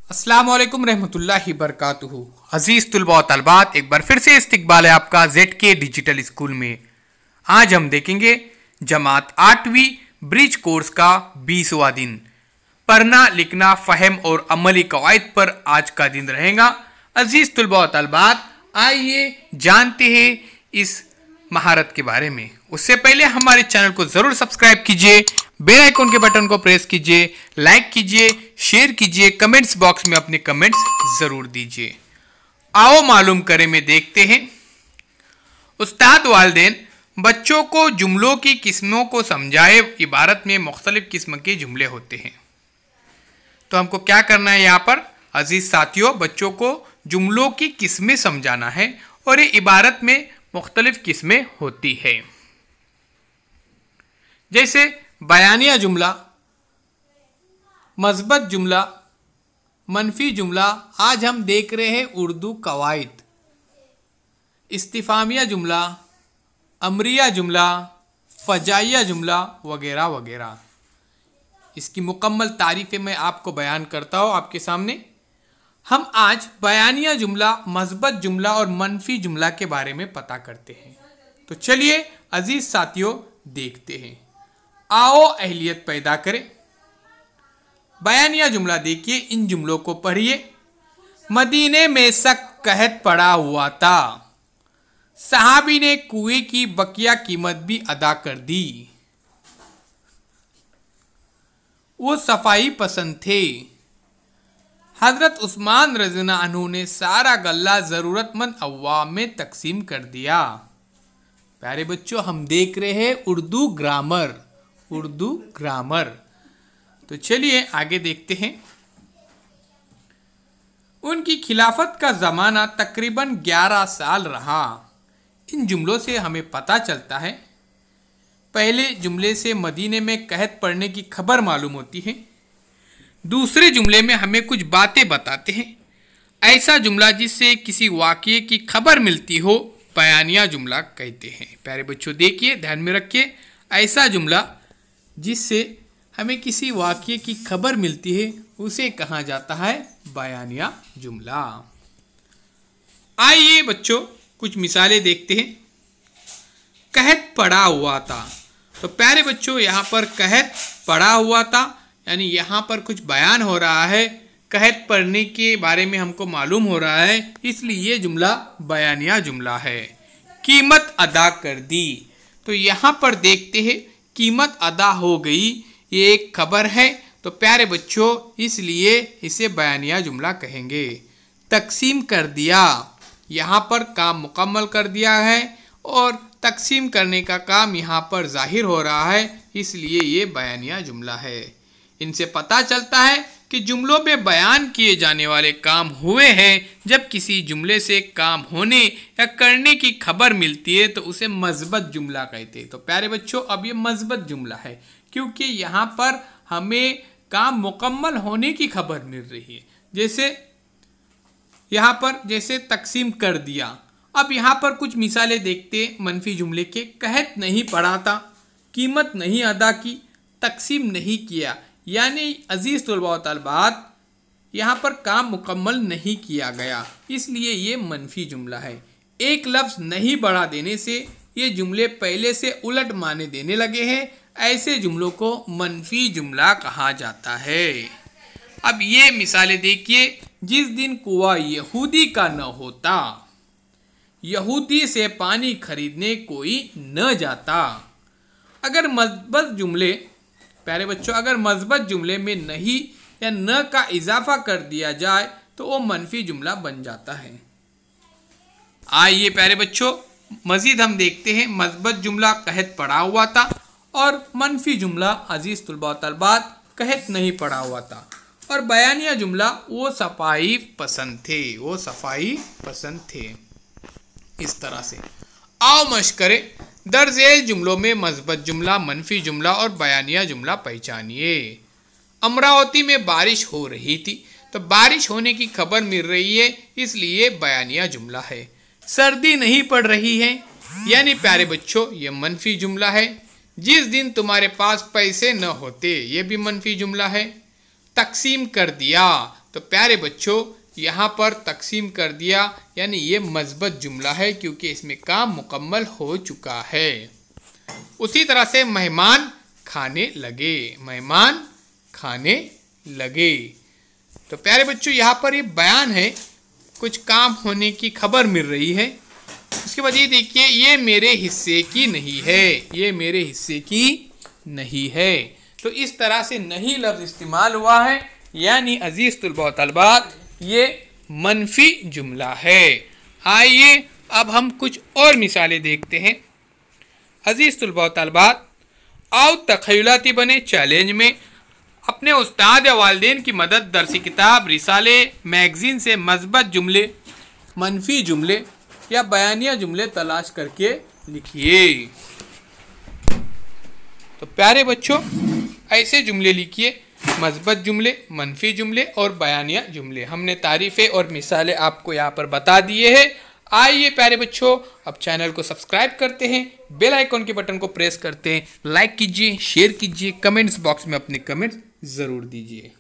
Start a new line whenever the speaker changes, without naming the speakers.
अस्सलाम वालेकुम रहमतुल्लाहि बरकातुहू। अजीज तुलबा और तलबात, एक बार फिर से इस्तकबाल है आपका ZK डिजिटल स्कूल में। आज हम देखेंगे जमात 8वीं ब्रिज कोर्स का 20वां दिन। पढ़ना लिखना फ़हम और अमली कवायद पर आज का दिन रहेगा। अजीज तुलबा और तलबात, आइए जानते हैं इस महारत के बारे में। उससे पहले हमारे चैनल को ज़रूर सब्सक्राइब कीजिए, बेल आइकन के बटन को प्रेस कीजिए, लाइक कीजिए, शेयर कीजिए, कमेंट्स बॉक्स में अपने कमेंट्स ज़रूर दीजिए। आओ मालूम करें में देखते हैं। उस्ताद वालिदैन बच्चों को जुमलों की किस्मों को समझाए। इबारत में मुख्तलिफ किस्म के जुमले होते हैं, तो हमको क्या करना है यहाँ पर अजीज साथियों, बच्चों को जुमलों की किस्में समझाना है और ये इबारत में मुख्तलिफ किस्में होती है। जैसे बयानिया जुमला, मस्बत जुमला, मनफी जुमला। आज हम देख रहे हैं उर्दू कवायद। इस्तिफामिया जुमला, अमरिया जुमला, फजाइया जुमला वगैरह वगैरह। इसकी मुकम्मल तारीफ़ें मैं आपको बयान करता हूँ आपके सामने। हम आज बयानिया जुमला, मस्बत जुमला और मनफी जुमला के बारे में पता करते हैं। तो चलिए अजीज साथियों देखते हैं। आओ अहलियत पैदा करें। बयानिया जुमला देखिए, इन जुमलों को पढ़िए। मदीने में सख्त कहत पड़ा हुआ था, सहाबी ने कुएं की बकिया कीमत भी अदा कर दी। वो सफाई पसंद थे। हजरत उस्मान रज़ियल्लाहु अन्हु ने सारा गल्ला ज़रूरतमंद अवाम में तकसीम कर दिया। प्यारे बच्चों, हम देख रहे हैं उर्दू ग्रामर। तो चलिए आगे देखते हैं। उनकी खिलाफत का ज़माना तकरीबन 11 साल रहा। इन जुमलों से हमें पता चलता है, पहले जुमले से मदीने में कहत पड़ने की खबर मालूम होती है। दूसरे जुमले में हमें कुछ बातें बताते हैं। ऐसा जुमला जिससे किसी वाक़ये की खबर मिलती हो, बयानिया जुमला कहते हैं। प्यारे बच्चों देखिए, ध्यान में रखिए, ऐसा जुमला जिससे हमें किसी वाक़ये की खबर मिलती है उसे कहा जाता है बयानिया जुमला। आइए बच्चों कुछ मिसालें देखते हैं। कहत पड़ा हुआ था। तो प्यारे बच्चों, यहाँ पर कहत पड़ा हुआ था यानी यहाँ पर कुछ बयान हो रहा है, कहत पढ़ने के बारे में हमको मालूम हो रहा है, इसलिए ये जुमला बयानिया जुमला है। कीमत अदा कर दी। तो यहाँ पर देखते हैं कीमत अदा हो गई, ये एक खबर है। तो प्यारे बच्चों इसलिए इसे बयानिया जुमला कहेंगे। तकसीम कर दिया, यहाँ पर काम मुकम्मल कर दिया है और तकसीम करने का काम यहाँ पर जाहिर हो रहा है, इसलिए ये बयानिया जुमला है। इनसे पता चलता है कि जुमलों में बयान किए जाने वाले काम हुए हैं। जब किसी जुमले से काम होने या करने की खबर मिलती है तो उसे मस्बत जुमला कहते हैं। तो प्यारे बच्चों, अब ये मस्बत जुमला है क्योंकि यहाँ पर हमें काम मुकम्मल होने की खबर मिल रही है। जैसे यहाँ पर जैसे तकसीम कर दिया। अब यहाँ पर कुछ मिसालें देखते मनफी जुमले के। कहत नहीं पढ़ा था, कीमत नहीं अदा की, तकसीम नहीं किया। यानी अजीज़ तुलबा व तलबात, यहाँ पर काम मुकम्मल नहीं किया गया, इसलिए ये मनफी जुमला है। एक लफ्ज़ नहीं बढ़ा देने से ये जुमले पहले से उलट माने देने लगे हैं। ऐसे जुमलों को मनफी जुमला कहा जाता है। अब ये मिसालें देखिए। जिस दिन कुआं यहूदी का न होता, यहूदी से पानी खरीदने कोई न जाता। अगर मस्बत जुमले, प्यारे बच्चों, अगर मस्बत जुमले में नहीं या न का इजाफा कर दिया जाए तो वो मनफी जुमला बन जाता है। आइए प्यारे बच्चों मजीद हम देखते हैं। मस्बत जुमला कहत पड़ा हुआ था और मनफी जुमला अजीज तुलबा तलबात कहत नहीं पड़ा हुआ था। और बयानिया जुमला वो सफाई पसंद थे। इस तरह से आओ मश्क करें। दर्ज जुमलों में मस्बत जुमला, मनफी जुमला और बयानिया जुमला पहचानिए। अमरावती में बारिश हो रही थी, तो बारिश होने की खबर मिल रही है, इसलिए बयानिया जुमला है। सर्दी नहीं पड़ रही है, यानी प्यारे बच्चों ये मनफी जुमला है। जिस दिन तुम्हारे पास पैसे न होते, ये भी मनफी जुमला है। तकसीम कर दिया, तो प्यारे बच्चों यहाँ पर तकसीम कर दिया, यानी ये मस्बत जुमला है क्योंकि इसमें काम मुकम्मल हो चुका है। उसी तरह से मेहमान खाने लगे, मेहमान खाने लगे। तो प्यारे बच्चों यहाँ पर ये बयान है, कुछ काम होने की खबर मिल रही है। उसके बाद ये देखिए, ये मेरे हिस्से की नहीं है, ये मेरे हिस्से की नहीं है। तो इस तरह से नहीं लफ्ज़ इस्तेमाल हुआ है, यानी अजीज़ तुलबा तलबात ये मनफी जुमला है। आइए अब हम कुछ और मिसालें देखते हैं। अजीज़ तुलबा तलबात, आओ तख़य्युलाती बने चैलेंज में अपने उस्ताद या वालिदैन की मदद दरसी किताब, रिसाले, मैगज़ीन से मस्बत जुमले, मनफी जुमले या बयानिया जुमले तलाश करके लिखिए। तो प्यारे बच्चों ऐसे जुमले लिखिए, मस्बत जुमले, मनफी जुमले और बयानिया जुमले। हमने तारीफ़ें और मिसालें आपको यहाँ पर बता दिए हैं। आइए प्यारे बच्चों अब चैनल को सब्सक्राइब करते हैं, बेल आइकॉन के बटन को प्रेस करते हैं, लाइक कीजिए, शेयर कीजिए, कमेंट्स बॉक्स में अपने कमेंट्स ज़रूर दीजिए।